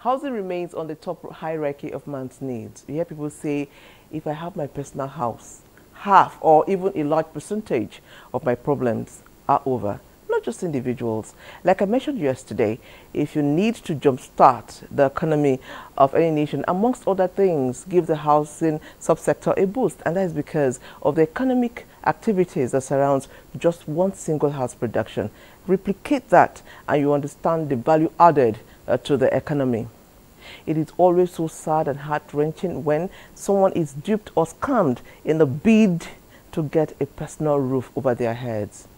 Housing remains on the top hierarchy of man's needs. You hear people say, if I have my personal house, half or even a large percentage of my problems are over. Not just individuals. Like I mentioned yesterday, if you need to jumpstart the economy of any nation, amongst other things, give the housing subsector a boost. And that is because of the economic activities that surrounds just one single house production. Replicate that and you understand the value added to the economy. It is always so sad and heart-wrenching when someone is duped or scammed in the bid to get a personal roof over their heads.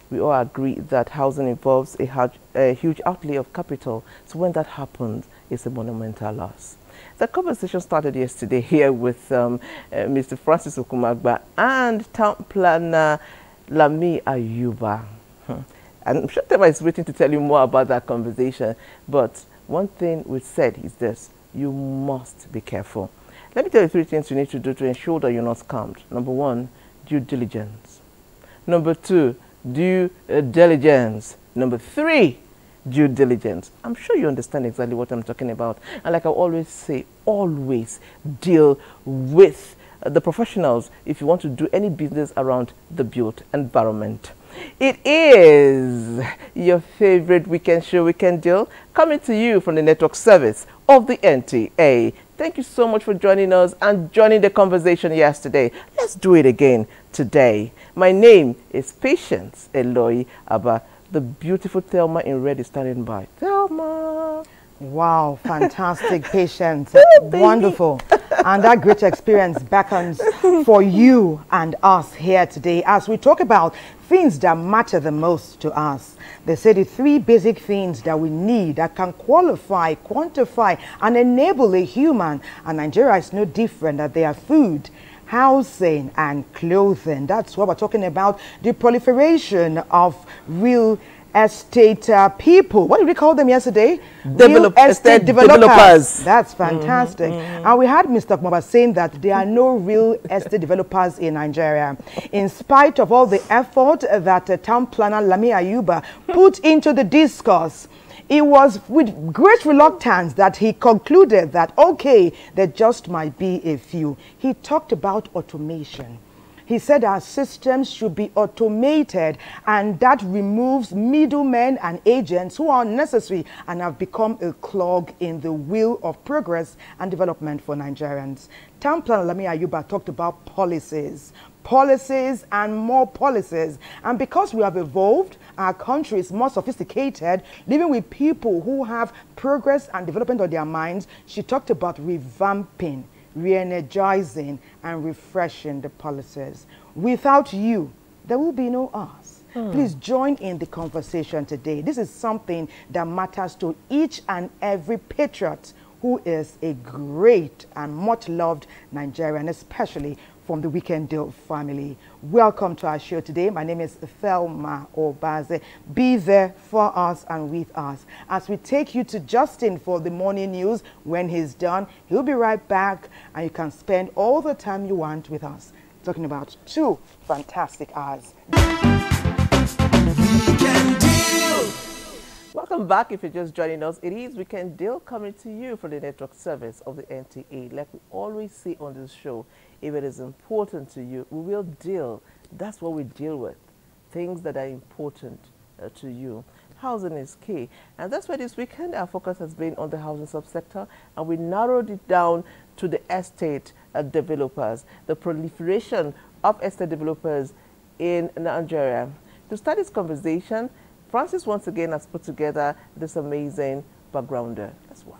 We all agree that housing involves a huge outlay of capital, so when that happens, it's a monumental loss. The conversation started yesterday here with Mr. Francis Okumagba and town planner Lami Ayuba. I'm sure Tema is waiting to tell you more about that conversation, but one thing we said is this: you must be careful. Let me tell you 3 things you need to do to ensure that you're not scammed. Number 1, due diligence. Number 2, due diligence. Number 3, due diligence. I'm sure you understand exactly what I'm talking about. And like I always say, always deal with the professionals if you want to do any business around the built environment. It is your favorite weekend show, Weekend Deal, coming to you from the network service of the NTA. Thank you so much for joining us and joining the conversation yesterday. Let's do it again today. My name is Patience Eloy Abba. The beautiful Thelma in red is standing by. Thelma! Wow, fantastic, Patience. Wonderful. And that great experience beckons for you and us here today as we talk about things that matter the most to us. They say the 3 basic things that we need that can qualify, quantify, and enable a human. And Nigeria is no different, that they are food, housing, and clothing. That's what we're talking about, the proliferation of real estate people. What did we call them yesterday? Real estate developers. That's fantastic. And we had Mr. Kumaba saying that there are no real estate developers in Nigeria. In spite of all the effort that town planner Lami Ayuba put into the discourse, it was with great reluctance that he concluded that, okay, there just might be a few. He talked about automation. He said our systems should be automated, and that removes middlemen and agents who are unnecessary and have become a clog in the wheel of progress and development for Nigerians. Town planner Lami Ayuba talked about policies and more policies. And because we have evolved, our country is more sophisticated, living with people who have progress and development on their minds. She talked about revamping, re-energizing, and refreshing the policies. Without you, there will be no us. Please join in the conversation today. This is something that matters to each and every patriot who is a great and much loved Nigerian, especially from the Weekend Deal family. Welcome to our show today. My name is Thelma Obaze. Be there for us and with us as we take you to Justin for the morning news. When he's done, he'll be right back and you can spend all the time you want with us, talking about 2 fantastic hours. Weekend Deal. Welcome back. If you're just joining us, it is Weekend Deal coming to you from the network service of the NTA. Like we always say on this show, if it is important to you, we will deal. That's what we deal with. Things that are important to you. Housing is key. And that's why this weekend our focus has been on the housing subsector, and we narrowed it down to the estate developers, the proliferation of estate developers in Nigeria. To start this conversation, Francis once again has put together this amazing backgrounder. Let's watch.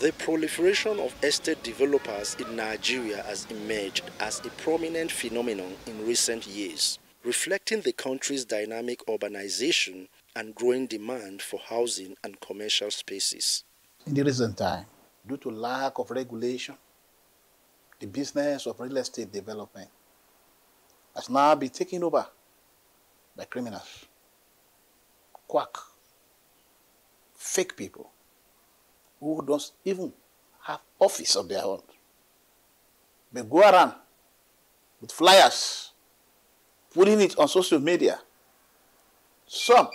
The proliferation of estate developers in Nigeria has emerged as a prominent phenomenon in recent years, reflecting the country's dynamic urbanization and growing demand for housing and commercial spaces. In the recent time, due to lack of regulation, the business of real estate development has now been taken over by criminals, quack, fake people who don't even have office of their own. They go around with flyers, putting it on social media, some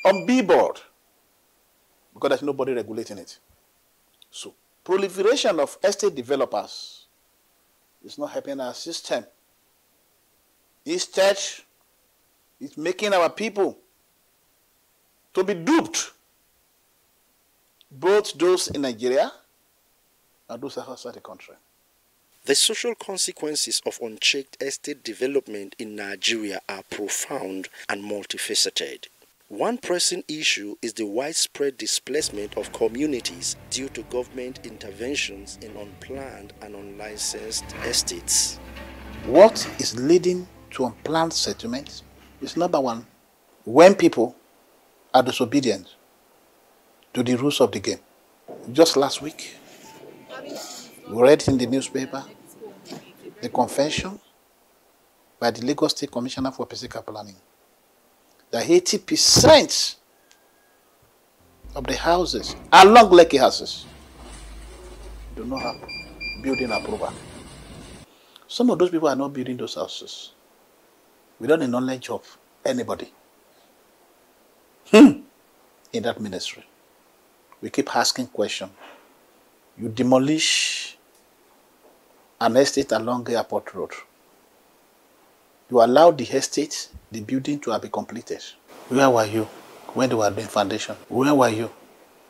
on billboard, because there's nobody regulating it. So, proliferation of estate developers is not helping our system. Instead, it's making our people to be duped, both those in Nigeria and those outside the country. The social consequences of unchecked estate development in Nigeria are profound and multifaceted. One pressing issue is the widespread displacement of communities due to government interventions in unplanned and unlicensed estates. What is leading to unplanned settlements is number one, when people are disobedient to the rules of the game. Just last week, we read in the newspaper the confession by the Lagos State Commissioner for Physical Planning that 80% of the houses along Lekki houses do not have building approval. Some of those people are not building those houses without the knowledge of anybody in that ministry. We keep asking questions. You demolish an estate along Airport Road. You allow the estate, the building to have been completed. Where were you when they were doing foundation? Where were you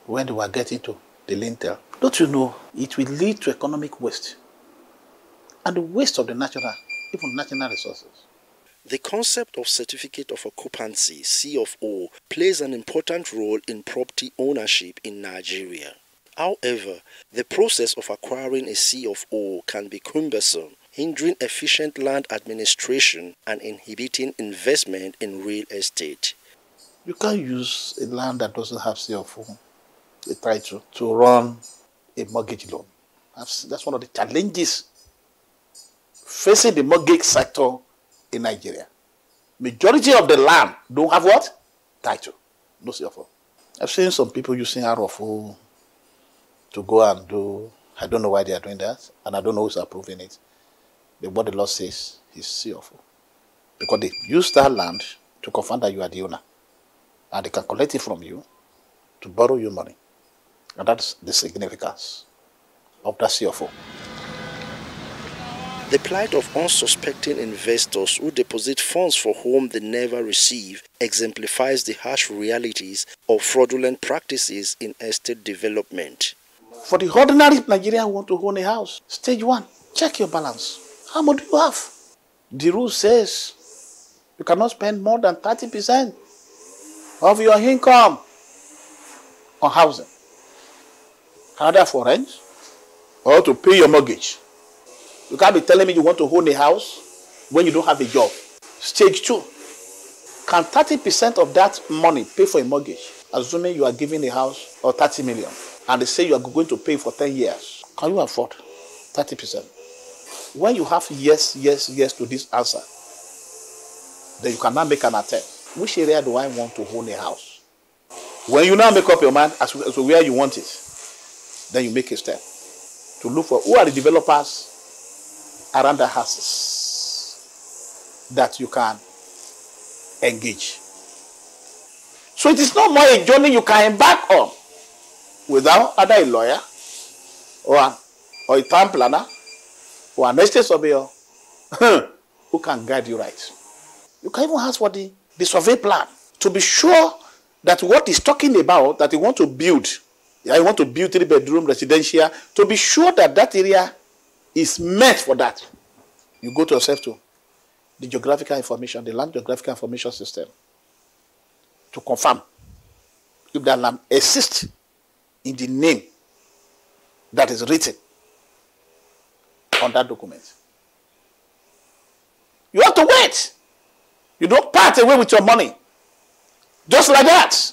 when they were getting to the lintel? Don't you know it will lead to economic waste and the waste of the natural, even national resources? The concept of certificate of occupancy, CFO, plays an important role in property ownership in Nigeria. However, the process of acquiring a CFO can be cumbersome, hindering efficient land administration and inhibiting investment in real estate. You can't use a land that doesn't have CFO, a title, to run a mortgage loan. That's one of the challenges facing the mortgage sector in Nigeria. Majority of the land don't have what? Title. No CFO. I've seen some people using RFO to go and do, I don't know why they are doing that, and I don't know who's approving it. But what the law says is CFO. Because they use that land to confirm that you are the owner. And they can collect it from you to borrow you money. And that's the significance of that CFO. The plight of unsuspecting investors who deposit funds for whom they never receive exemplifies the harsh realities of fraudulent practices in estate development. For the ordinary Nigerian who want to own a house, stage one, check your balance. How much do you have? The rule says you cannot spend more than 30% of your income on housing, either for rent or to pay your mortgage. You can't be telling me you want to own a house when you don't have a job. Stage two, can 30% of that money pay for a mortgage, assuming you are giving a house or 30 million, and they say you are going to pay for 10 years? Can you afford 30%? When you have yes to this answer, then you can now make an attempt. Which area do I want to own a house? When you now make up your mind as to where you want it, then you make a step to look for who are the developers around the houses that you can engage. So it is not more a journey you can embark on without either a lawyer or a town planner or an estate surveyor who can guide you right. You can even ask for the survey plan to be sure that what he's talking about, that you want to build, you want to build 3-bedroom residential, to be sure that that area is meant for that. You go to yourself to the geographical information, the land geographical information system, to confirm if that land exists in the name that is written on that document. You have to wait. You don't part away with your money. Just like that.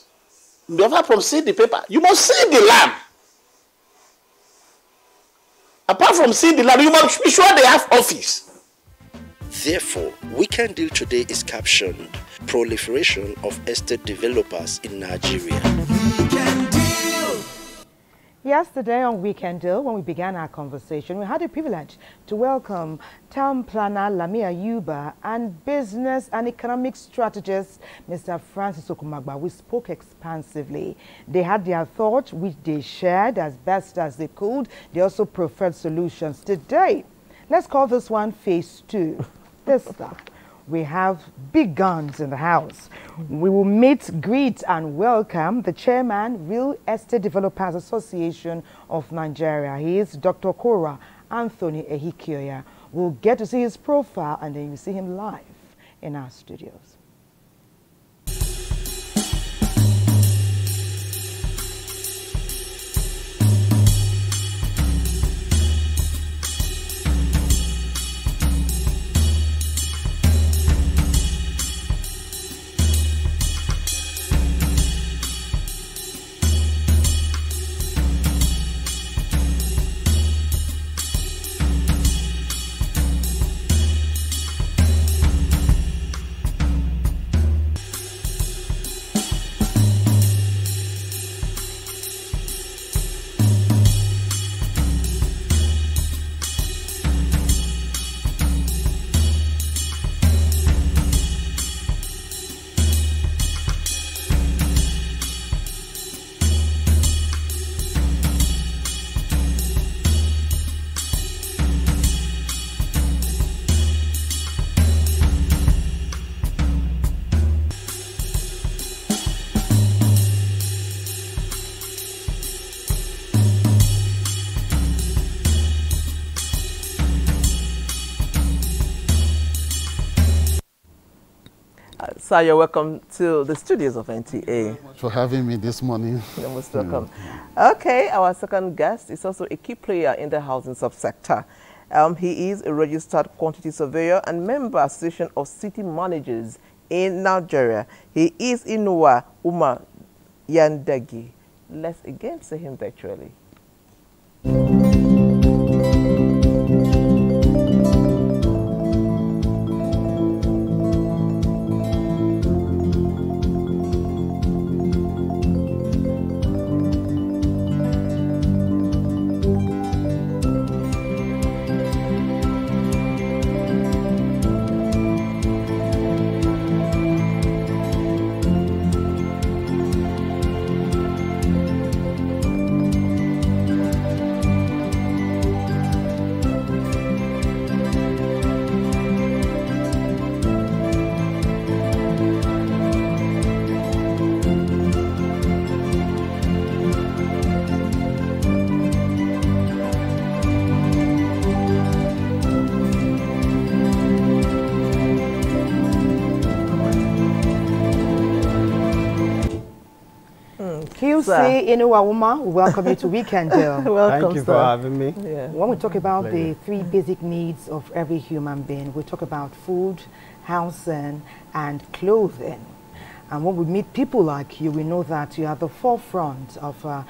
Never from seeing the paper. You must see the land. Apart from seeing the land, you must be sure they have office. Therefore, Weekend Deal today is captioned Proliferation of Estate Developers in Nigeria. Yesterday on Weekend Deal, when we began our conversation, we had the privilege to welcome town planner Lamia Yuba and business and economic strategist Mr. Francis Okumagba. We spoke expansively. They had their thoughts, which they shared as best as they could. They also preferred solutions. Today, let's call this one Phase 2. This time, we have big guns in the house. We will meet, greet, and welcome the chairman, Real Estate Developers Association of Nigeria. He is Dr. Kora Anthony Ehikioya. We'll get to see his profile, and then you'll see him live in our studios. Sir, you're welcome to the studios of NTA. Thank you very much for having me this morning. You're most welcome. Okay, our second guest is also a key player in the housing subsector. He is a registered quantity surveyor and member Association of City Managers in Nigeria. He is Inuwa Umar Yandagi. Let's again see him virtually. QC Inuwa Uma, welcome you to Weekend Deal. Welcome, Thank you for having me. Yeah. When we talk about the three basic needs of every human being, we talk about food, housing, and clothing. And when we meet people like you, we know that you are at the forefront of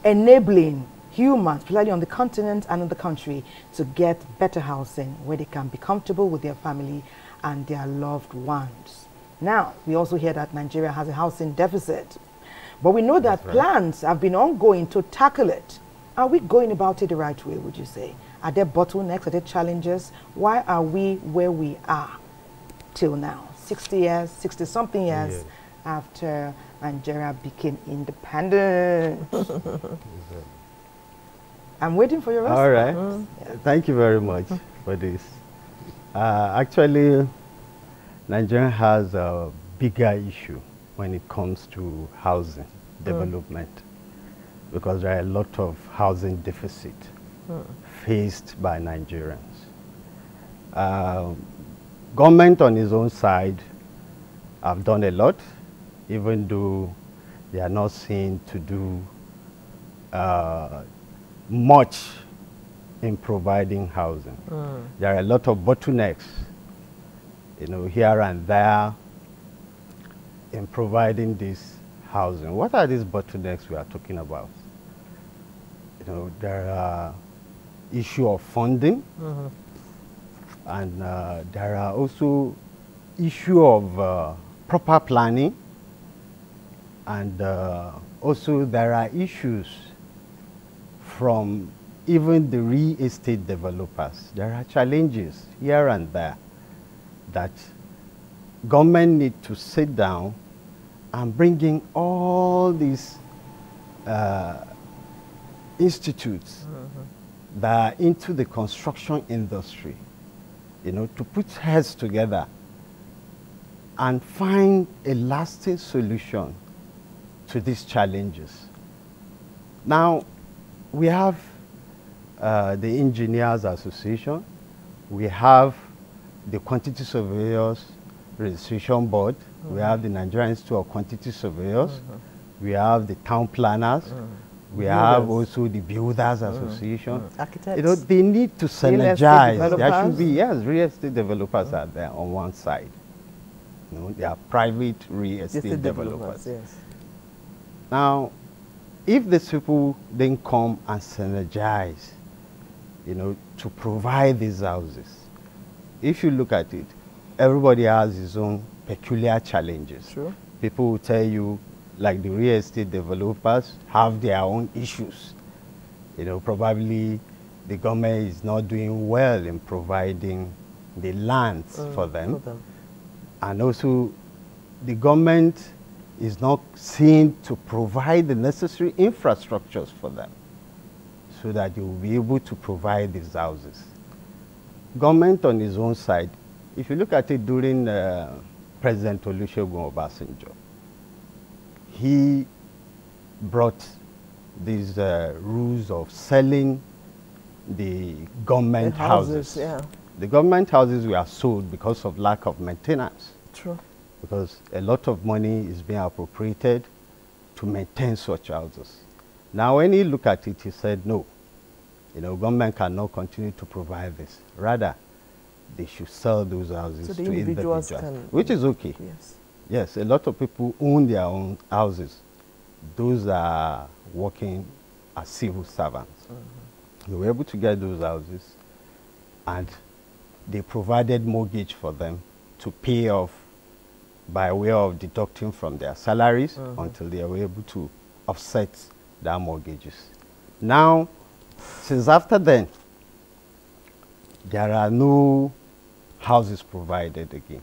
enabling humans, particularly on the continent and in the country, to get better housing where they can be comfortable with their family and their loved ones. Now, we also hear that Nigeria has a housing deficit. But we know that plans have been ongoing to tackle it. Are we going about it the right way, would you say? Are there bottlenecks? Are there challenges? Why are we where we are till now? 60 years, 60-something years after Nigeria became independent. I'm waiting for your response. All right. Yeah. Thank you very much for this. Actually, Nigeria has a bigger issue when it comes to housing development, because there are a lot of housing deficit faced by Nigerians. Government on its own side have done a lot, even though they are not seen to do much in providing housing. There are a lot of bottlenecks, you know, here and there in providing this housing. What are these bottlenecks we are talking about? You know, there are issue of funding, and there are also issue of proper planning, and also there are issues from even the real estate developers. There are challenges here and there that government need to sit down and bring in all these institutes that are into the construction industry, you know, to put heads together and find a lasting solution to these challenges. Now, we have the Engineers Association, we have the Quantity Surveyors Registration Board, we have the Nigerian Institute of Quantity Surveyors, we have the Town Planners, we have also the Builders Association. Architects. You know, they need to synergize. There should be, yes, real estate developers are there on one side. You know, they are private real estate developers. Yes. Now, if these people then come and synergize, you know, to provide these houses, if you look at it, everybody has his own peculiar challenges. Sure. People will tell you, like the real estate developers have their own issues. You know, probably the government is not doing well in providing the lands for them. And also, the government is not seen to provide the necessary infrastructures for them so that they will be able to provide these houses. Government on his own side, if you look at it during President Olusegun Obasanjo, he brought these rules of selling the government houses. Yeah. The government houses were sold because of lack of maintenance. True. Because a lot of money is being appropriated to maintain such houses. Now, when he looked at it, he said, no, you know, government cannot continue to provide this. Rather, they should sell those houses so to the individuals, can, which is okay. Yes. Yes, a lot of people own their own houses. Those are working as civil servants. They were able to get those houses, and they provided mortgage for them to pay off by way of deducting from their salaries until they were able to offset their mortgages. Now, since after then, there are no houses provided again.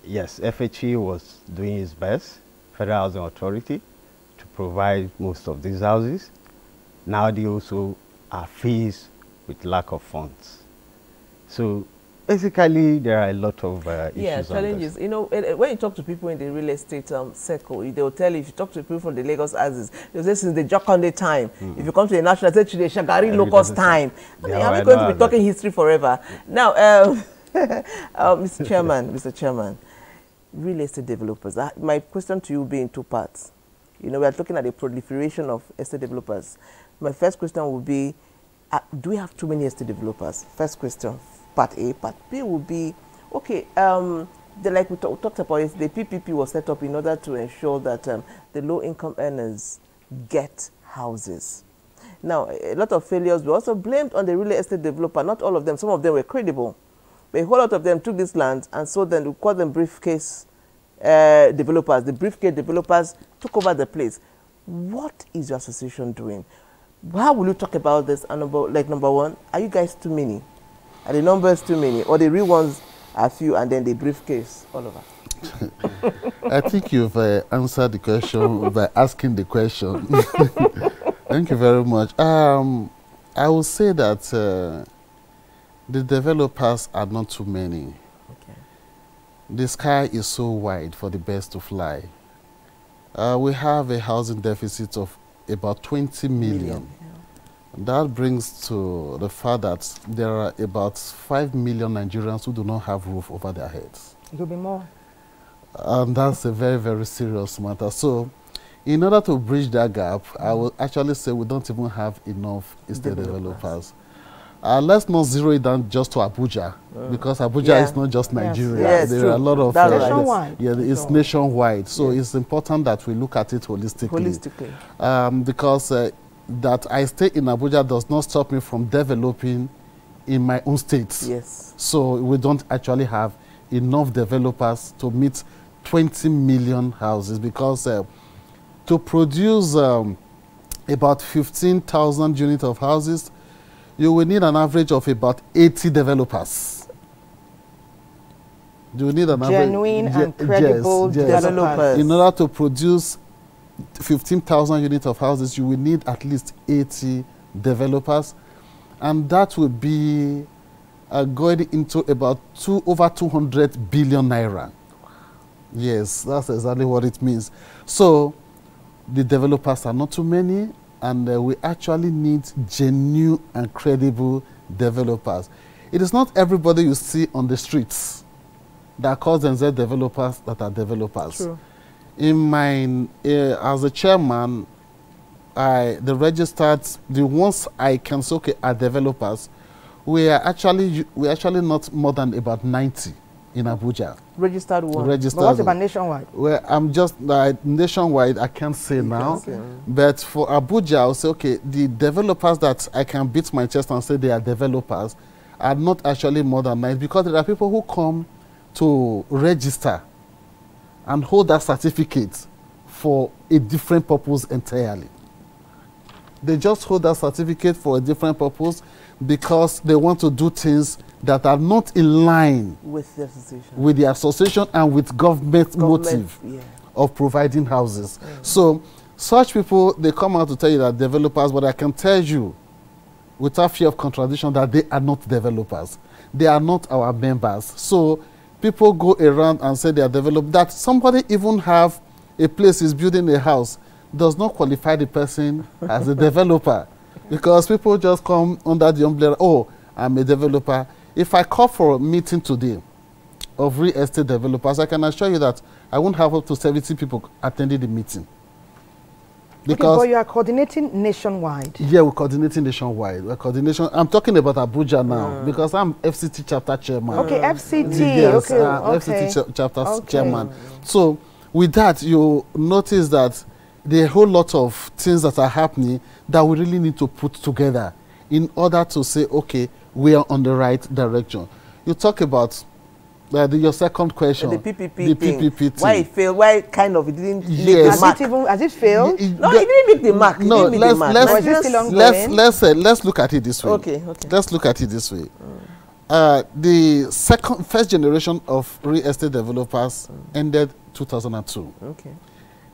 Yes, FHE was doing its best, Federal Housing Authority, to provide most of these houses. Now they also are faced with lack of funds. So basically, there are a lot of issues. Challenges. You know, when you talk to people in the real estate circle, they'll tell you, if you talk to people from the Lagos houses, they'll say since the Jokonde time, if you come to the national, say to the Shagari locust time. I mean, are we going to be talking history forever? Now, Mr. Chairman, real estate developers. My question to you will be in two parts. You know, we are looking at the proliferation of estate developers. My first question will be, do we have too many estate developers? First question, part A. Part B will be, okay, like we talked about, is the PPP was set up in order to ensure that the low-income earners get houses. Now, a lot of failures were also blamed on the real estate developer. Not all of them. Some of them were credible. But a whole lot of them took this land and sold them. We call them briefcase developers. The briefcase developers took over the place. What is your association doing? How will you talk about this? And number one, are you guys too many? Are the numbers too many? Or the real ones are few and then the briefcase all over? I think you've answered the question by asking the question. Thank you very much. I will say that the developers are not too many. Okay. The sky is so wide for the birds to fly. We have a housing deficit of about 20 million. That brings to the fact that there are about 5 million Nigerians who do not have roof over their heads. It will be more. And that's a very, very serious matter. So In order to bridge that gap, I will actually say we don't even have enough estate developers. Let's not zero it down just to Abuja, because Abuja is not just Nigeria. Yes, there are a lot of nationwide. It's nationwide. So it's important that we look at it holistically. Because that I stay in Abuja does not stop me from developing in my own state. Yes. So we don't actually have enough developers to meet 20 million houses, because to produce about 15,000 units of houses, you will need an average of about 80 developers. You will need an genuine and credible developers. In order to produce 15,000 units of houses, you will need at least 80 developers, and that will be going into about over 200 billion naira. Yes, that's exactly what it means. So the developers are not too many, and we actually need genuine and credible developers. It is not everybody you see on the streets that calls themselves developers that are developers. True. In mine, as a chairman, the ones I can say okay, are developers. We are actually not more than about 90 in Abuja. Registered one. But what about nationwide? Well, I'm just nationwide. I can't say now, but for Abuja, I'll say okay. The developers that I can beat my chest and say they are developers are not actually more than 90, because there are people who come to register and hold that certificate for a different purpose entirely. They just hold that certificate for a different purpose because they want to do things that are not in line with the association and with government motive of providing houses. So such people, they come out to tell you that developers, but I can tell you without fear of contradiction that they are not developers. They are not our members. So people go around and say they are developed. That somebody even have a place, is building a house, does not qualify the person as a developer, because people just come under the umbrella, oh, I'm a developer. If I call for a meeting today of real estate developers, I can assure you that I won't have up to 70 people attending the meeting. Because okay, but you are coordinating nationwide. Yeah, we're coordinating nationwide. We're coordination. I'm talking about Abuja now because I'm FCT chapter chairman. Okay, FCT. Yes, okay, FCT chapter chairman. So with that, you notice that there are a whole lot of things that are happening that we really need to put together in order to say, okay, we are on the right direction. You talk about your second question. The PPP thing. thing. Why it failed? Why kind of it didn't make the Has mark? it failed? No, it didn't make the mark. No, let's look at it this way. Okay. Let's look at it this way. The first generation of real estate developers ended 2002. Okay.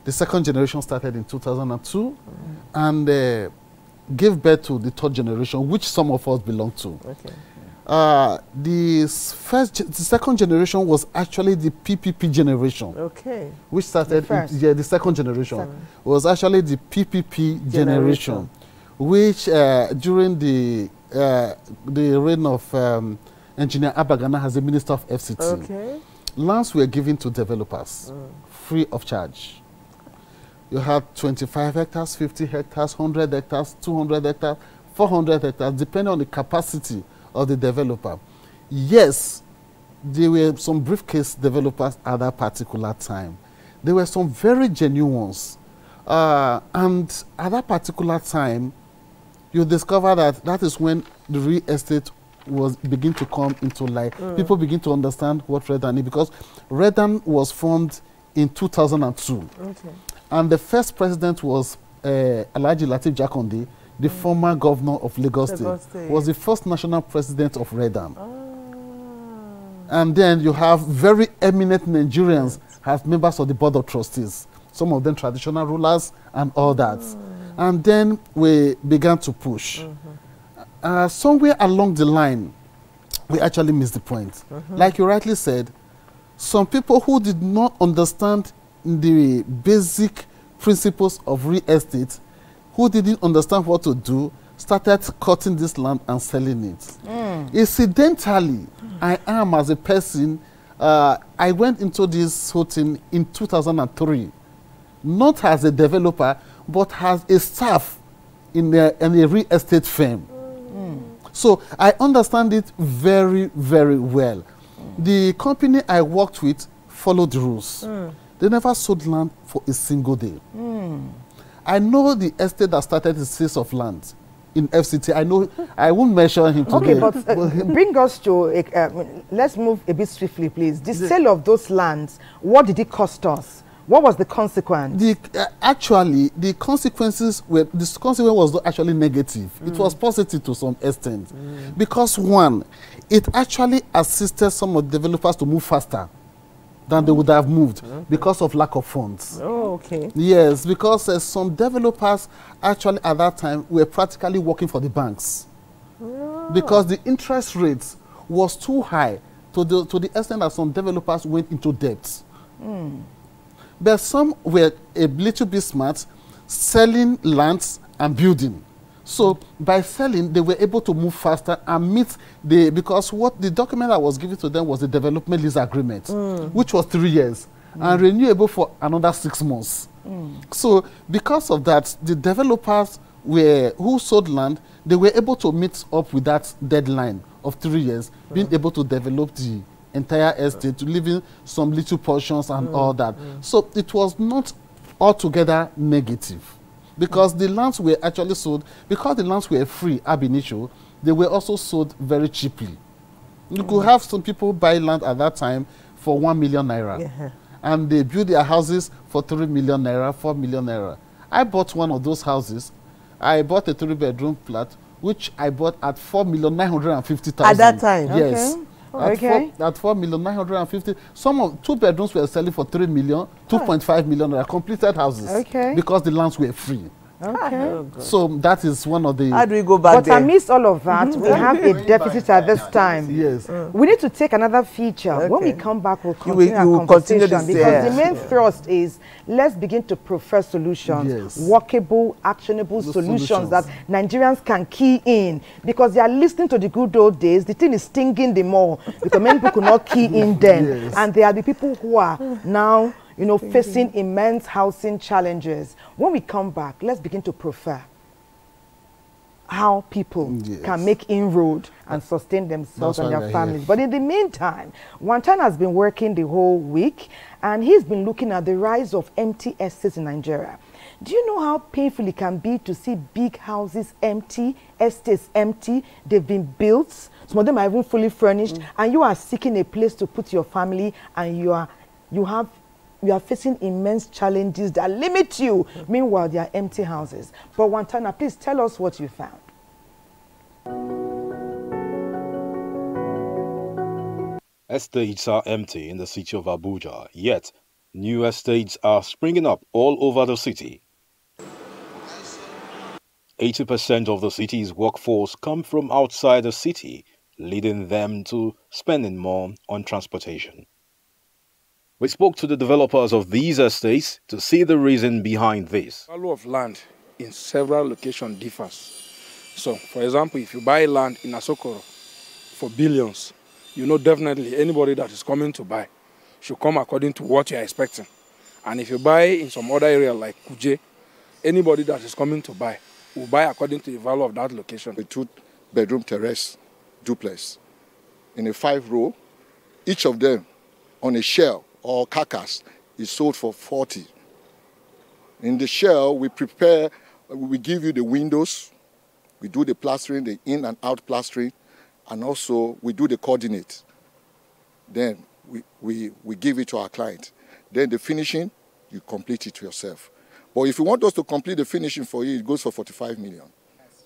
The second generation started in 2002 and gave birth to the third generation, which some of us belong to. Okay. The second generation was actually the PPP generation. Okay. Which started, the second generation was actually the PPP generation, which during the reign of Engineer Abagana as the Minister of FCT, lands were given to developers free of charge. You had 25 hectares, 50 hectares, 100 hectares, 200 hectares, 400 hectares, depending on the capacity of the developer. Yes, there were some briefcase developers at that particular time. There were some very genuine ones. And at that particular time, you discover that is when the real estate was begin to come into light. People begin to understand what Redan is, because Redan was formed in 2002. Okay. And the first president was Alhaji Lateef Jakonde, the former governor of Lagos State, was the first national president of Redan. And then you have very eminent Nigerians as members of the board of trustees, some of them traditional rulers and all that. And then we began to push. Somewhere along the line, we actually missed the point. Like you rightly said, some people who did not understand the basic principles of real estate, who didn't understand what to do, started cutting this land and selling it. Incidentally, I am as a person, I went into this whole thing in 2003. not as a developer, but as a staff in a real estate firm. So I understand it very, very well. The company I worked with followed the rules. They never sold land for a single day. I know the estate that started the sales of land in FCT. I know, I won't mention him today. Okay, but bring us to, let's move a bit swiftly, please. The sale of those lands, what did it cost us? What was the consequence? Actually, the consequences was not actually negative. It was positive to some extent. Because one, it actually assisted some of the developers to move faster than they would have moved because of lack of funds. Oh, okay. Yes, because some developers actually at that time were practically working for the banks. Because the interest rates was too high to the extent that some developers went into debt. But some were a little bit smart, selling lands and building. So by selling, they were able to move faster and meet because what the document that was given to them was the development lease agreement, which was 3 years and renewable for another 6 months. So because of that, the developers who sold land, they were able to meet up with that deadline of 3 years, being able to develop the entire estate, leaving some little portions and all that. So it was not altogether negative. Because the lands were actually sold, because the lands were free ab initio, they were also sold very cheaply. You could have some people buy land at that time for 1 million naira. And they build their houses for 3 million naira, 4 million naira. I bought one of those houses. I bought a 3-bedroom flat, which I bought at 4,950,000. At that time? Yes. Okay. At 4,950,000. Some of 2 bedrooms were selling for 3 million, 2.5 million naira, completed houses. Okay. Because the lands were free. Okay. Oh, so that is one of the... How do we go back there? But amidst all of that, we have a deficit at this time. Yes. We need to take another feature. Okay. When we come back, we'll continue our conversation. Because the main thrust is, let's begin to prefer solutions, workable, actionable solutions that Nigerians can key in. Because they are listening to the good old days, the thing is stinging them more. Because many people could not key in then. And there are the people who are now, you know, facing immense housing challenges. When we come back, let's begin to prefer how people can make inroad and sustain themselves and their families. But in the meantime, Wantan has been working the whole week, and he's been looking at the rise of empty estates in Nigeria. Do you know how painful it can be to see big houses empty, estates empty? They've been built, some of them are even fully furnished, and you are seeking a place to put your family, and you are facing immense challenges that limit you. Meanwhile, they are empty houses. But Wantana, please tell us what you found. Estates are empty in the city of Abuja, yet new estates are springing up all over the city. 80% of the city's workforce come from outside the city, leading them to spending more on transportation. We spoke to the developers of these estates to see the reason behind this. The value of land in several locations differs. So, for example, if you buy land in Asokoro for billions, you know definitely anybody that is coming to buy should come according to what you are expecting. And if you buy in some other area like Kuje, anybody that is coming to buy will buy according to the value of that location. A 2-bedroom terrace duplex in a 5-row, each of them on a shell or carcass is sold for 40. In the shell, we give you the windows, we do the plastering, the in and out plastering, and also we do the coordinate. Then we give it to our client. Then the finishing, you complete it yourself. But if you want us to complete the finishing for you, it goes for 45 million.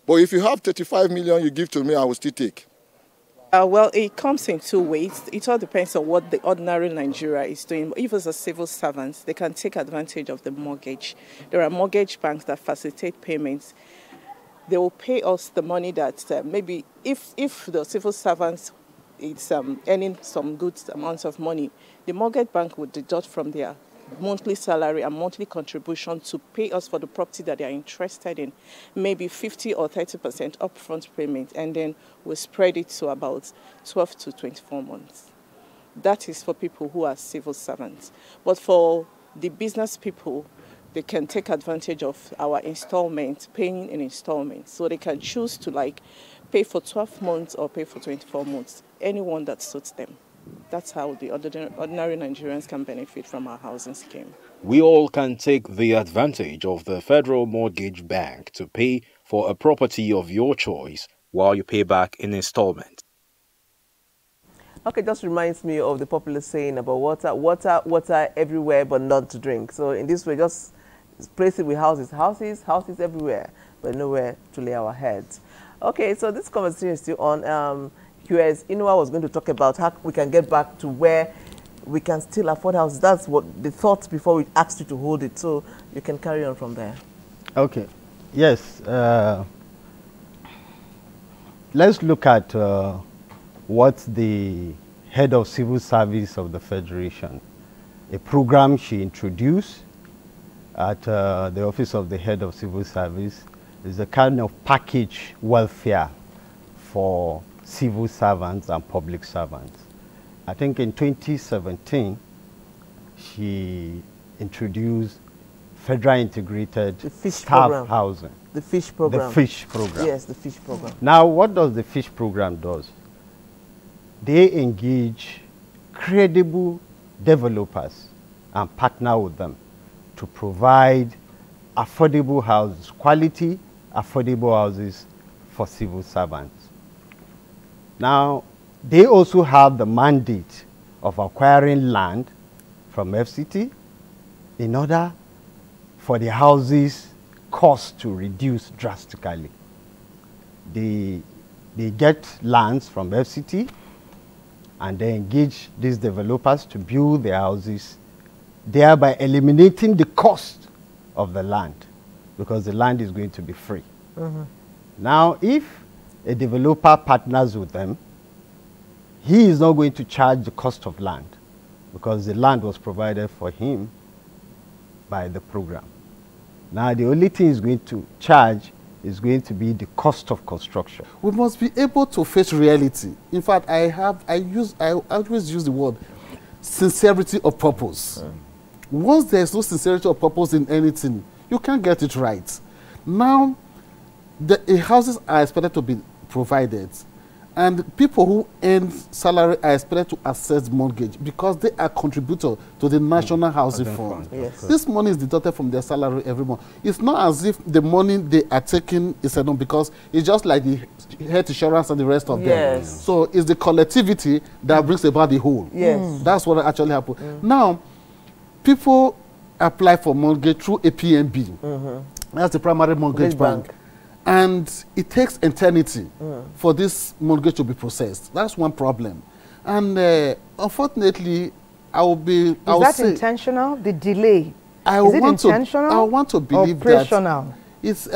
But if you have 35 million you give to me, I will still take. Well, it comes in 2 ways. It all depends on what the ordinary Nigeria is doing. If it's a civil servant, they can take advantage of the mortgage. There are mortgage banks that facilitate payments. They will pay us the money that maybe if the civil servant is earning some good amounts of money, the mortgage bank would deduct from their monthly salary and monthly contribution to pay us for the property that they are interested in, maybe 50 or 30% upfront payment, and then we spread it to about 12 to 24 months. That is for people who are civil servants. But for the business people, they can take advantage of our installments, paying in installments. So they can choose to like pay for 12 months or pay for 24 months, anyone that suits them. That's how the ordinary Nigerians can benefit from our housing scheme. We all can take the advantage of the Federal Mortgage Bank to pay for a property of your choice while you pay back in installments. Okay, just reminds me of the popular saying about water everywhere but none to drink. So in this way, just place it with houses everywhere, but nowhere to lay our heads. Okay, so this conversation is still on. QS Inua was going to talk about how we can get back to where we can still afford houses. That's what the thought before we asked you to hold it. So you can carry on from there. Okay. Yes. Let's look at what the head of civil service of the Federation, a program she introduced at the office of the head of civil service, is a kind of package welfare for civil servants and public servants. I think in 2017, she introduced Federal Integrated Staff Housing. The FISH program. The FISH program. Yes, the FISH program. Now, what does the FISH program do? They engage credible developers and partner with them to provide affordable houses, quality affordable houses for civil servants. Now, they also have the mandate of acquiring land from FCT in order for the houses cost to reduce drastically. They get lands from FCT and they engage these developers to build their houses, thereby eliminating the cost of the land because the land is going to be free. Now, if a developer partners with them, he is not going to charge the cost of land because the land was provided for him by the program. Now, the only thing he's going to charge is going to be the cost of construction. We must be able to face reality. In fact, I always use the word sincerity of purpose. Once there's no sincerity of purpose in anything, you can't get it right. Now, the houses are expected to be provided, and people who earn salary are expected to access mortgage because they are contributor to the National Housing Fund. Yes. This money is deducted from their salary every month. It's not as if the money they are taking is enough because it's just like the health insurance and the rest of them. So it's the collectivity that brings about the whole. Yes. That's what actually happened. Now, people apply for mortgage through a PNB. That's the primary mortgage bank. And it takes eternity for this mortgage to be processed. That's one problem. And unfortunately, I will be... Is that intentional, the delay? Is it intentional? I want to believe operational? That it's,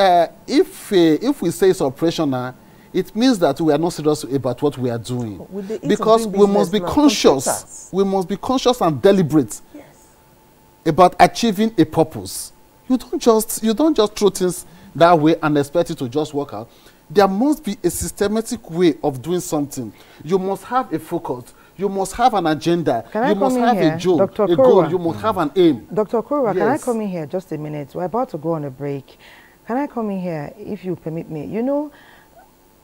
if we say it's operational, it means that we are not serious about what we are doing. Because we must be conscious. We must be conscious and deliberate about achieving a purpose. You don't just throw things that way and expect it to just work out. There must be a systematic way of doing something. You must have a focus. You must have an agenda. You must have a goal. You must have an aim. Dr. Kurwa, can I come in here just a minute? We're about to go on a break. Can I come in here, if you permit me? You know,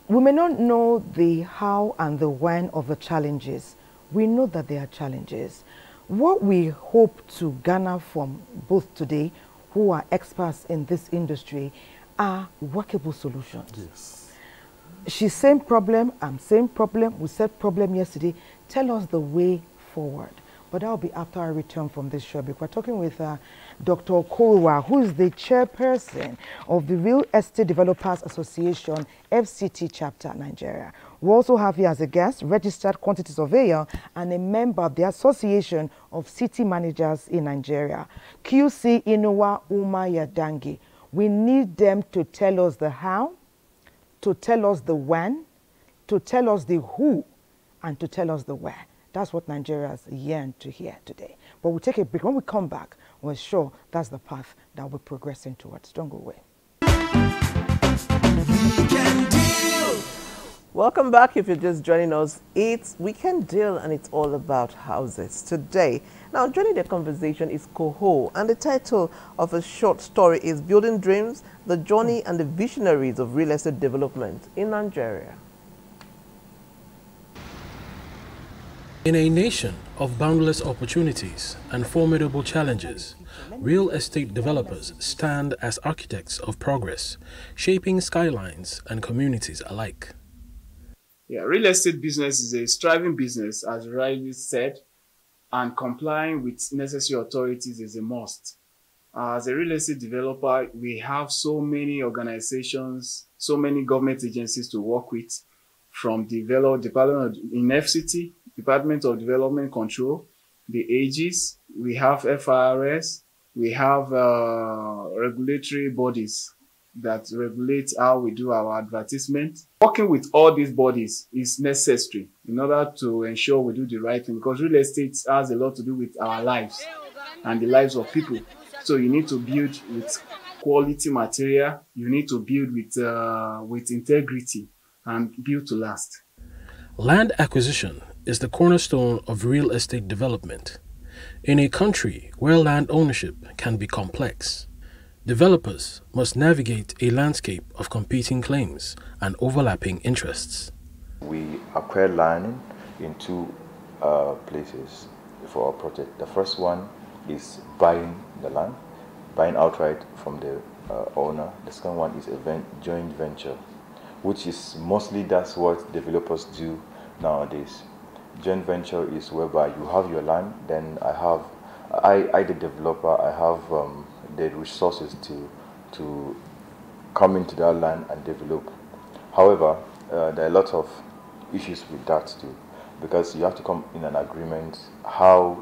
we may not know the how and the when of the challenges. We know that there are challenges. What we hope to garner from both today, who are experts in this industry, are workable solutions. Yes. She's same problem, I'm same problem, we said problem yesterday. Tell us the way forward. But that will be after I return from this show. We're talking with Dr. Kurwa, who is the chairperson of the Real Estate Developers Association, FCT Chapter, Nigeria. We also have here as a guest, registered quantity surveyor and a member of the Association of City Managers in Nigeria, QC Inua Umayadangi. We need them to tell us the how, to tell us the when, to tell us the who, and to tell us the where. That's what Nigerians yearn to hear today. But we'll take a break. When we come back, we're sure that's the path that we're progressing towards. Don't go away. Welcome back. If you're just joining us, it's We Can Deal, and it's all about houses. Today, Now, joining the conversation is Koho, and the title of a short story is Building Dreams, the Journey and the Visionaries of Real Estate Development in Nigeria. In a nation of boundless opportunities and formidable challenges, real estate developers stand as architects of progress, shaping skylines and communities alike. Yeah, real estate business is a thriving business, as rightly said, and complying with necessary authorities is a must. As a real estate developer, we have so many organizations, so many government agencies to work with, from Department in FCT, Department of Development Control, the AGs, we have FRS, we have regulatory bodies that regulate how we do our advertisement. Working with all these bodies is necessary in order to ensure we do the right thing, because real estate has a lot to do with our lives and the lives of people. So you need to build with quality material, you need to build with integrity and build to last. Land acquisition is the cornerstone of real estate development. In a country where land ownership can be complex, developers must navigate a landscape of competing claims and overlapping interests. We acquire land in two places for our project. The first one is buying the land, buying outright from the owner. The second one is a joint venture, which is mostly that's what developers do nowadays. Joint venture is whereby you have your land, then I the developer, I have the resources to come into that land and develop. However, there are a lot of issues with that too, because you have to come in an agreement how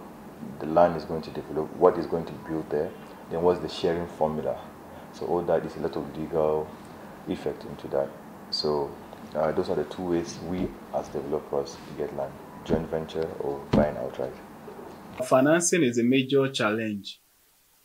the land is going to develop, what is going to be built there, then what's the sharing formula. So all that is a lot of legal effect into that. So those are the two ways we as developers get land: joint venture or buying outright. Financing is a major challenge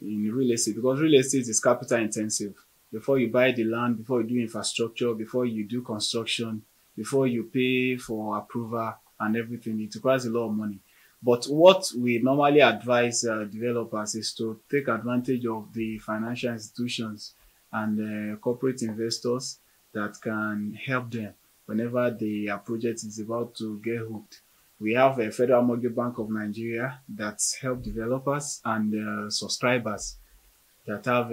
in real estate, because real estate is capital intensive. Before you buy the land, before you do infrastructure, before you do construction, before you pay for approval and everything, it requires a lot of money. But what we normally advise developers is to take advantage of the financial institutions and corporate investors that can help them whenever their project is about to get hooked. We have a Federal Mortgage Bank of Nigeria that help developers and subscribers that have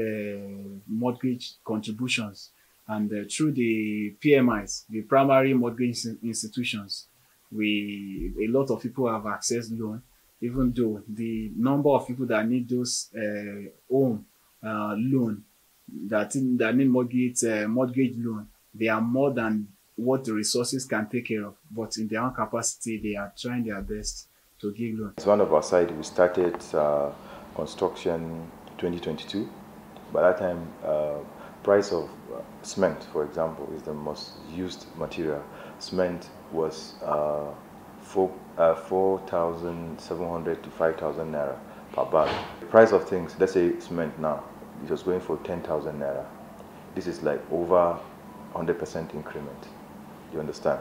mortgage contributions. And through the PMIs, the primary mortgage institutions, a lot of people have accessed loan, even though the number of people that need those home loan, that need mortgage loan, they are more than what the resources can take care of. But in their own capacity, they are trying their best to give loans. It's one of our side. We started construction 2022. By that time, price of cement, for example, is the most used material. Cement was 4,700 to 5,000 naira per bag. The price of things, let's say cement now, it was going for 10,000 naira. This is like over 100% increment. You understand?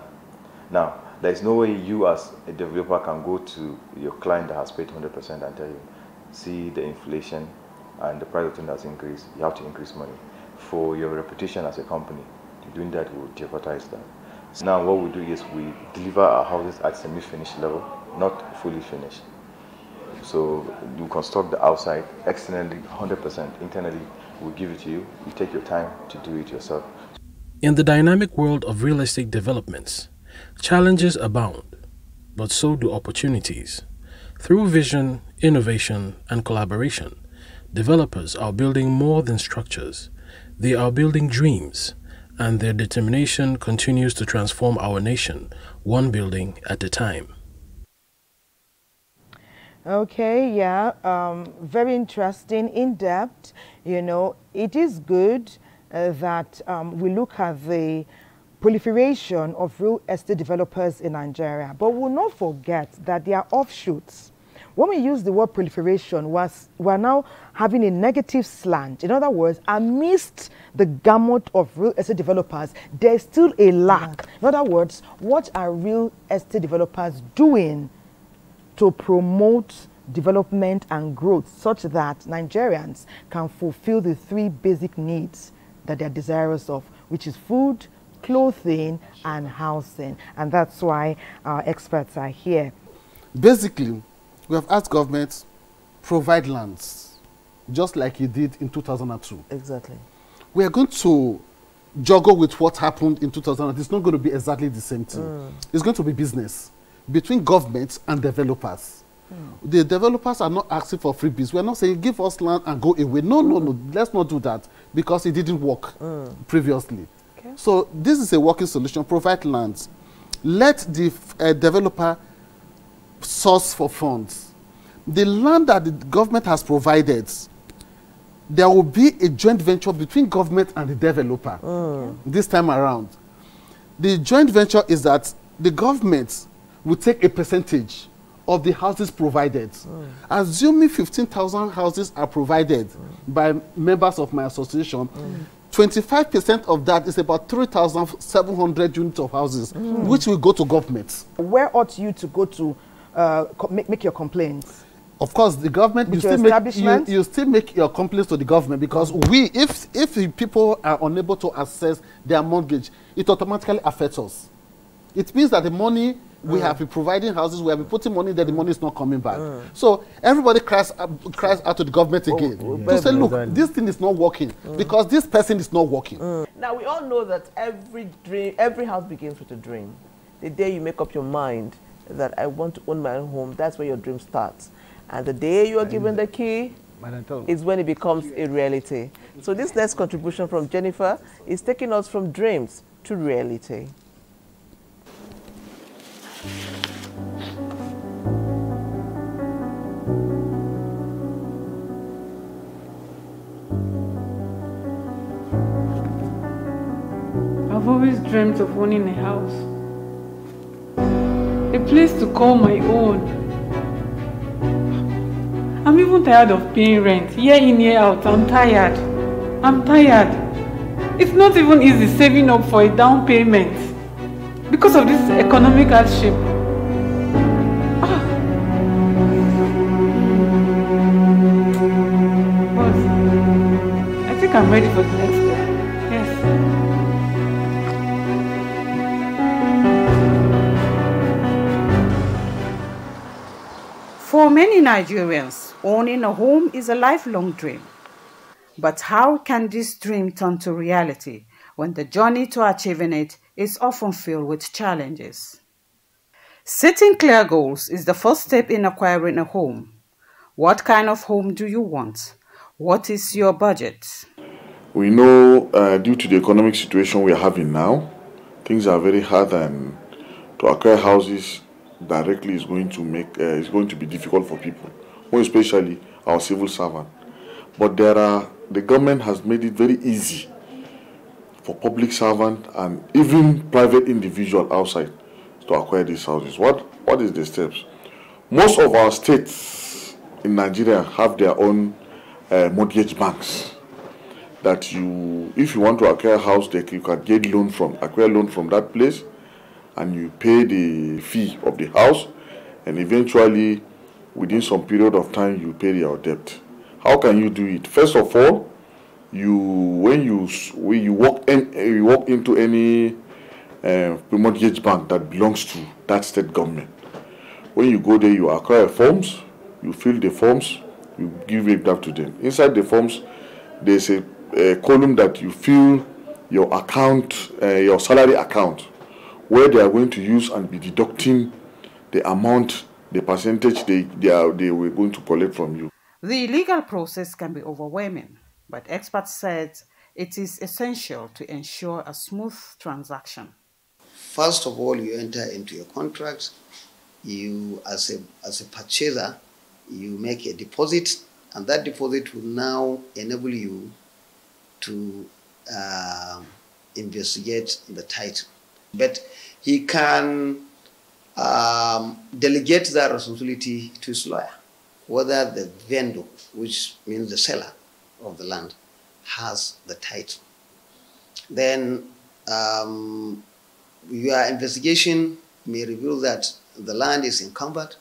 Now, there's no way you as a developer can go to your client that has paid 100% and tell you, see the inflation and the price of things has increased, you have to increase money. For your reputation as a company, doing that will jeopardize that. So now what we do is we deliver our houses at semi-finished level, not fully finished. So you construct the outside, externally 100%, internally we'll give it to you, you take your time to do it yourself. In the dynamic world of real estate developments, challenges abound, but so do opportunities. Through vision, innovation, and collaboration, developers are building more than structures. They are building dreams, and their determination continues to transform our nation, one building at a time. Okay, yeah, very interesting, in-depth. You know, it is good that we look at the proliferation of real estate developers in Nigeria, but we'll not forget that there are offshoots. When we use the word proliferation, we're now having a negative slant. In other words, amidst the gamut of real estate developers, there's still a lack. In other words, what are real estate developers doing to promote development and growth such that Nigerians can fulfill the 3 basic needs that they're desirous of, which is food, clothing, and housing. And that's why our experts are here. Basically, we have asked government provide lands, just like you did in 2002. Exactly. We are going to juggle with what happened in 2002. It's not going to be exactly the same thing. It's going to be business between governments and developers. The developers are not asking for freebies. We're not saying give us land and go away. No, no, no. Let's not do that because it didn't work previously. Okay. So this is a working solution. Provide lands. Let the developer source for funds. The land that the government has provided, there will be a joint venture between government and the developer this time around. The joint venture is that the government will take a percentage of the houses provided. Assuming 15,000 houses are provided by members of my association, 25% of that is about 3,700 units of houses, which will go to government. Where ought you to go to make your complaints? Of course, the government, you still make your complaints to the government, because if the people are unable to access their mortgage, it automatically affects us. It means that the money we have been providing houses, we have been putting money there, the money is not coming back. So everybody cries out to the government again to say, look, this thing is not working because this person is not working. Now, we all know that every house begins with a dream. The day you make up your mind that I want to own my own home, that's where your dream starts. And the day you are given the key is when it becomes a reality. So this next contribution from Jennifer is taking us from dreams to reality. I've always dreamt of owning a house. A place to call my own. I'm even tired of paying rent, year in, year out. I'm tired. I'm tired. It's not even easy saving up for a down payment because of this economic hardship. Boss, I think I'm ready for the next step. Yes. For many Nigerians, owning a home is a lifelong dream. But how can this dream turn to reality when the journey to achieving it is often filled with challenges? Setting clear goals is the first step in acquiring a home. What kind of home do you want? What is your budget? We know due to the economic situation we are having now, things are very hard, and to acquire houses directly is going to be difficult for people, more especially our civil servant. But the government has made it very easy for public servant and even private individual outside to acquire these houses. What is the steps? Most of our states in Nigeria have their own mortgage banks that if you want to acquire a house, you can acquire loan from that place, and you pay the fee of the house, and eventually within some period of time you pay your debt. How can you do it? First of all, when you walk into any mortgage bank that belongs to that state government, when you go there, you acquire forms, you fill the forms, you give it back to them. Inside the forms, there's a column that you fill your account, your salary account, where they are going to use and be deducting the amount, the percentage they were going to collect from you. The legal process can be overwhelming, but experts said it is essential to ensure a smooth transaction. First of all, you enter into your contract. You, as a purchaser, you make a deposit, and that deposit will now enable you to investigate the title. But he can delegate that responsibility to his lawyer, whether the vendor, which means the seller of the land, has the title. Then your investigation may reveal that the land is encumbered,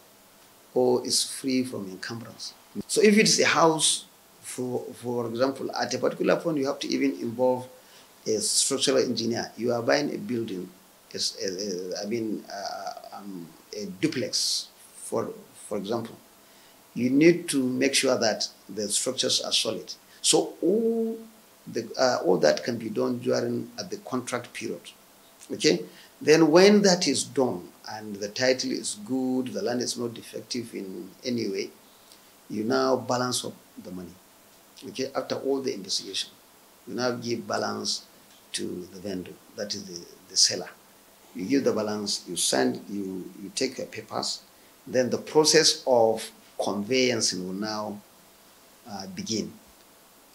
or is free from encumbrance. So if it's a house, for example, at a particular point, you have to even involve a structural engineer. You are buying a building, a duplex, for example. You need to make sure that the structures are solid. So all that can be done at the contract period. Okay? Then when that is done and the title is good, the land is not defective in any way, you now balance up the money. Okay? After all the investigation, you now give balance to the vendor, that is the seller. You give the balance, you take your papers, then the process of conveyancing will now begin.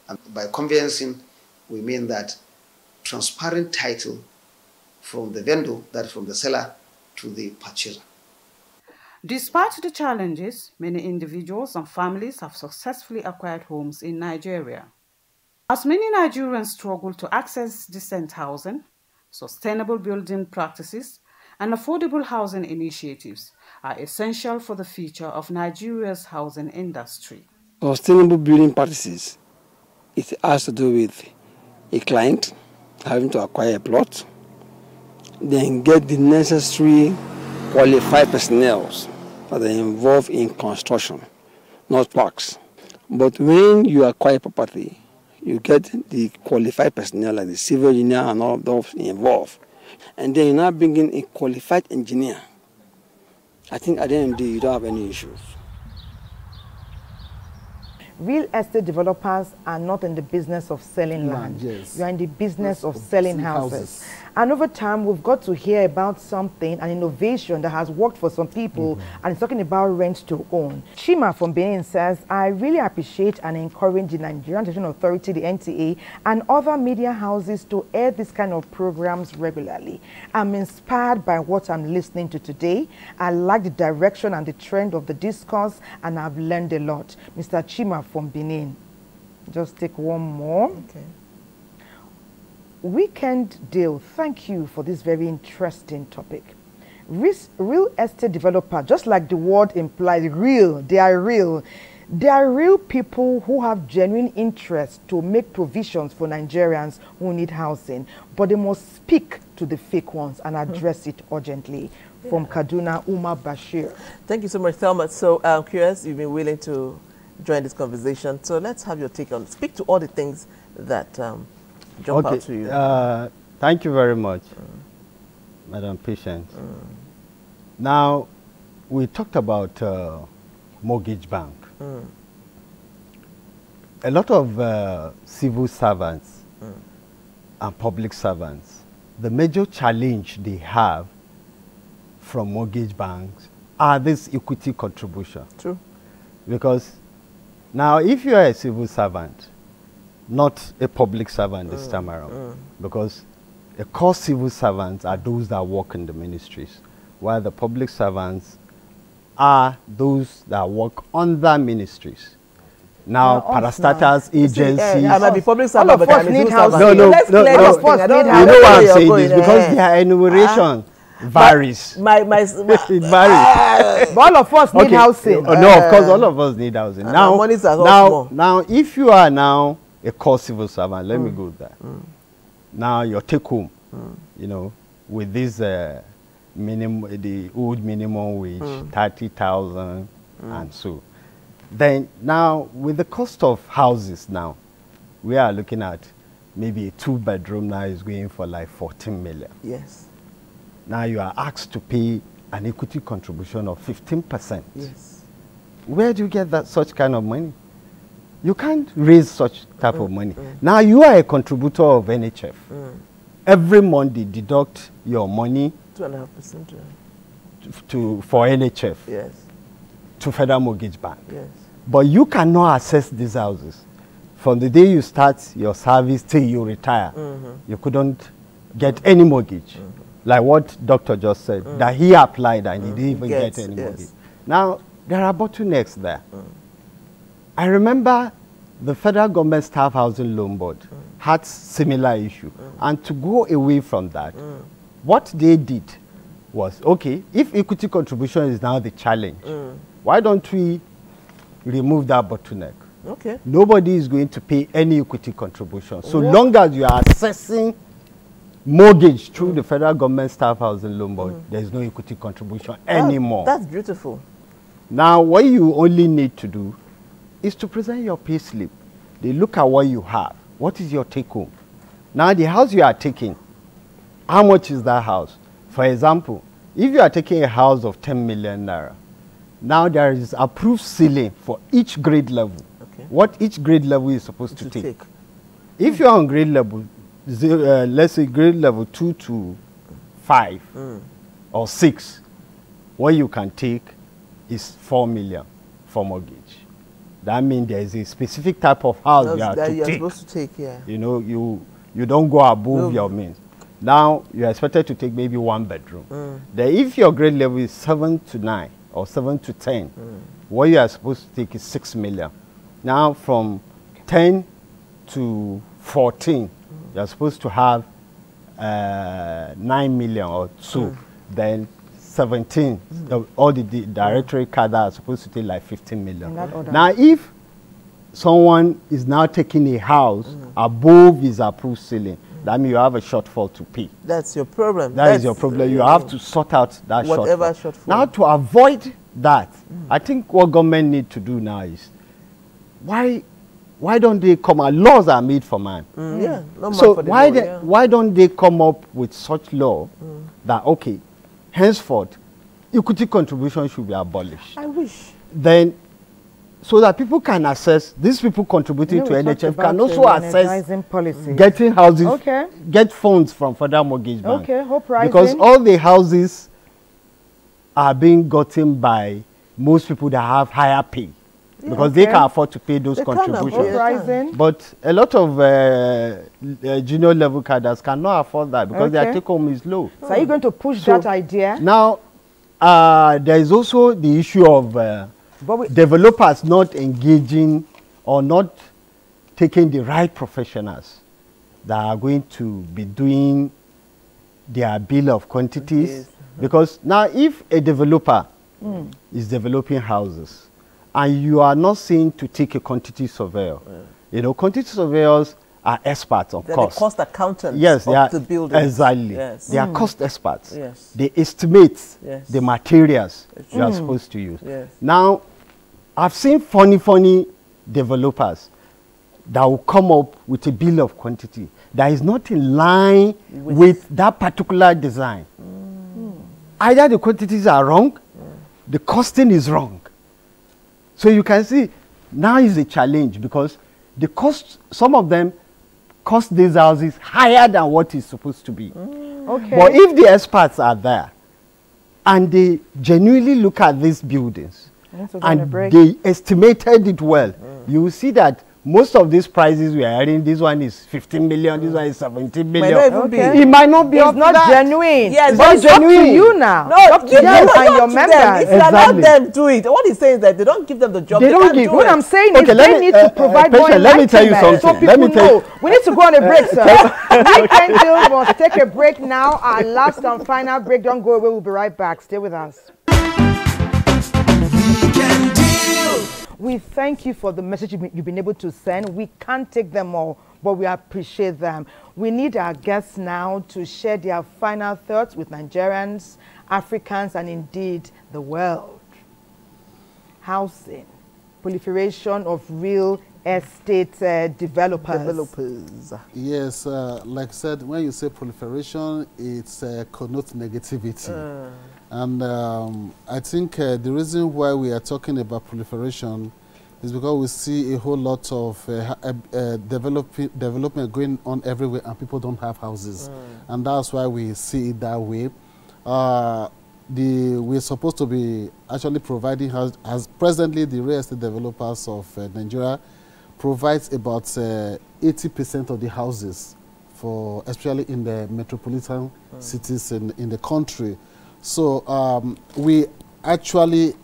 And by conveyancing, we mean that transparent title from the vendor, that from the seller to the purchaser. Despite the challenges, many individuals and families have successfully acquired homes in Nigeria. As many Nigerians struggle to access decent housing, sustainable building practices, and affordable housing initiatives are essential for the future of Nigeria's housing industry. Sustainable building practices, it has to do with a client having to acquire a plot, then get the necessary qualified personnel that are involved in construction, not parks. But when you acquire property, you get the qualified personnel like the civil engineer and all of those involved. And then you now bring in a qualified engineer. I think at the end of the day, you don't have any issues. Real estate developers are not in the business of selling land. Yes. You are in the business of selling houses. And over time, we've got to hear about something, an innovation that has worked for some people, and it's talking about rent to own. Chima from Benin says, I really appreciate and encourage the Nigerian Television Authority, the NTA, and other media houses to air this kind of programs regularly. I'm inspired by what I'm listening to today. I like the direction and the trend of the discourse, and I've learned a lot. Mr. Chima from Benin. Just take one more. Okay. Weekend Deal, thank you for this very interesting topic. Real estate developer, just like the word implies, real, they are real. They are real people who have genuine interest to make provisions for Nigerians who need housing, but they must speak to the fake ones and address it urgently. From Kaduna, Umar Bashir. Thank you so much, Thelma. So I'm curious, you've been willing to join this conversation. So let's have your take on, speak to all the things that jump out to you. Thank you very much, Madam Patient. Now, we talked about mortgage bank. A lot of civil servants and public servants, the major challenge they have from mortgage banks are this equity contribution. True. Because now, if you are a civil servant, not a public servant this time around, because the core civil servants are those that work in the ministries, while the public servants are those that work under ministries. Now, parastatals, agencies. I might be public servant, but I need housing. No. You know what I'm saying is because their enumeration varies. It varies. But all of us need housing. No, of course, all of us need housing. Now, if you are now a core civil servant, let me go there. Now, your take home, you know, with this the old minimum wage, 30,000 and so. Then now, with the cost of houses now, we are looking at maybe a 2-bedroom now is going for like 14 million. Yes. Now you are asked to pay an equity contribution of 15%. Yes. Where do you get that such kind of money? You can't raise such type of money. Now you are a contributor of NHF. Every month they deduct your money 2.5% for NHF. Yes. To Federal Mortgage Bank. Yes. But you cannot access these houses. From the day you start your service till you retire, you couldn't get any mortgage. Like what Doctor just said, that he applied and he didn't even get any mortgage. Now, there are bottlenecks there. I remember the Federal Government Staff Housing Loan Board had similar issue. And to go away from that, what they did was, okay, if equity contribution is now the challenge, Why don't we remove that bottleneck? Okay. Nobody is going to pay any equity contribution. So long as you are assessing mortgage through the federal government staff housing loan board, there is no equity contribution anymore. That's beautiful. Now, what you only need to do is to present your pay slip. They look at what you have. What is your take home? Now, the house you are taking, how much is that house? For example, if you are taking a house of 10 million naira, now there is approved ceiling for each grade level. Okay. What each grade level is supposed to take. If you are on grade level, let's say grade level 2 to 5 or 6, what you can take is 4 million for mortgage. That means there is a specific type of house you are supposed to take. Yeah. You know, you don't go above your means. Now you are expected to take maybe 1 bedroom. Then if your grade level is 7 to 9 or 7 to 10, what you are supposed to take is 6 million. Now from 10 to 14, you are supposed to have 9 million or so. Then 17, all the directory cadre are supposed to take like 15 million. Now if someone is now taking a house above his approved ceiling, that means you have a shortfall to pay. That's your problem. That is your problem. You have to sort out that shortfall. Now to avoid that, I think what government need to do now is, why don't they come out? Laws are made for man. Yeah, not so for the why don't they come up with such law that, okay, henceforth, equity contribution should be abolished. I wish. Then, so that people can assess, these people contributing to NHF can also assess policy. Getting houses, get funds from federal mortgage bank. Okay, Hope Rising. Because all the houses are being gotten by most people that have higher pay. Because they can afford to pay those contributions. But a lot of junior level cadres cannot afford that because their take home is low. So are you going to push that idea? Now, there is also the issue of developers not engaging or not taking the right professionals that are going to be doing their bill of quantities. Because now if a developer is developing houses, and you are not seen to take a quantity surveyor. You know, quantity surveyors are experts, of course. The cost accountants of the building. Exactly. Yes. They are cost experts. Yes. They estimate the materials you are supposed to use. Yes. Now, I've seen funny developers that will come up with a bill of quantity that is not in line with that particular design. Either the quantities are wrong, the costing is wrong. So you can see now is a challenge because the cost, some of them cost these houses higher than what is supposed to be. Okay. But if the experts are there and they genuinely look at these buildings and they estimated it well, you will see that most of these prices we are hearing, this one is 15 million, this one is 17 million. It might not be it's not genuine. Yes, but it's genuine. Up to you now. No, it's up to you and your members. If you allow them do it, what he's saying is that they don't give them the job. They don't give. What I'm saying is they need to provide more enlightenment. Let me tell you something. So people know. We need to go on a break, sir. We must take a break now. Our last and final break. Don't go away. We'll be right back. Stay with us. We thank you for the message you've been able to send. We can't take them all, but we appreciate them. We need our guests now to share their final thoughts with Nigerians, Africans, and indeed the world. Housing, proliferation of real estate developers. Yes, like I said, when you say proliferation, it's connotes negativity. And I think the reason why we are talking about proliferation is because we see a whole lot of development going on everywhere and people don't have houses. And that's why we see it that way. We're supposed to be actually providing houses. As presently, the real estate developers of Nigeria provides about 80% of the houses, for especially in the metropolitan cities in the country. So we actually,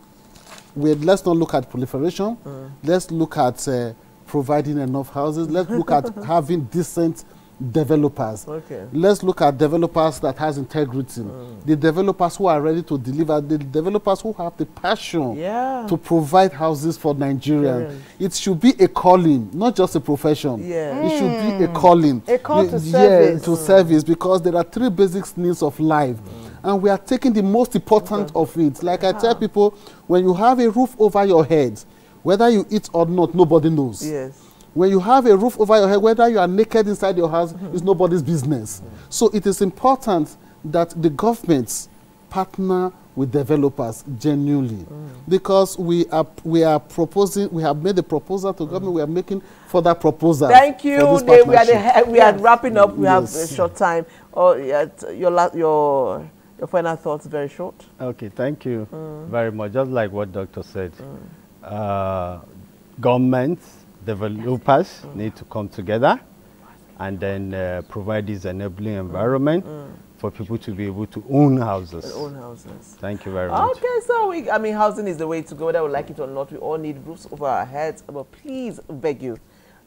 let's not look at proliferation. Let's look at providing enough houses. Let's look at having decent developers. Okay. Let's look at developers that has integrity. The developers who are ready to deliver, the developers who have the passion to provide houses for Nigerians. It should be a calling, not just a profession. It should be a calling. A call to service. Yeah, to service, because there are 3 basic needs of life. And we are taking the most important of it. Like I tell people, when you have a roof over your head, whether you eat or not, nobody knows. Yes. When you have a roof over your head, whether you are naked inside your house, is nobody's business. So it is important that the governments partner with developers genuinely, because we are proposing, we have made a proposal to government, we are making further proposals. Thank you. We are wrapping up. We have a short time. Your final thoughts, very short. Okay, thank you very much. Just like what Doctor said, governments, developers need to come together and then provide this enabling environment for people to be able to own houses. Thank you very much. Okay, so I mean, housing is the way to go, whether we like it or not. We all need roofs over our heads. But please, beg you,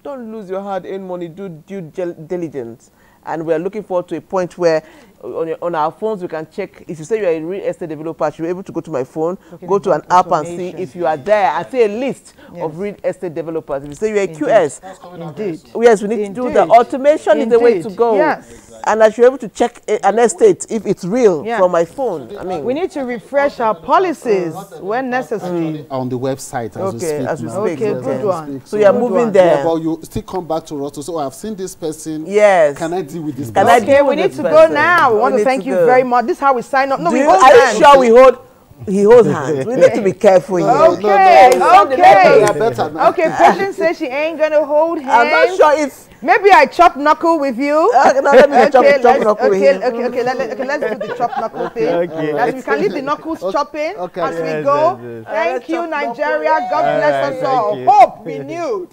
don't lose your hard-earned money. Do due diligence. And we're looking forward to a point where on our phones we can check. If you say you're a real estate developer, you'll be able to go to my phone, go to an app and see if you are there, and see a list of real estate developers. If you say you're a QS, Indeed. Yes, we need to do that. Automation is the way to go. Yes. And I should be able to check an estate if it's real from my phone. I mean, we need to refresh our policies when necessary. On the website as we speak. Okay, good one. So you're moving there. Yeah, but you still come back to us to say, oh, I've seen this person. Yes. Can I deal with this Can person? Okay, we need to go now. We want to thank you very much. This is how we sign up. No, we hold are hands. you sure we hold? He holds hands. We need to be careful here. Okay, okay. Okay, Patience says she ain't gonna hold hands. I'm not sure if... Maybe I chop knuckle with you. No, let me chop knuckle with him. Okay, let's do the chop knuckle thing. We can leave the knuckles chopping as we go. Thank you, Nigeria. God bless us all. Hope renewed.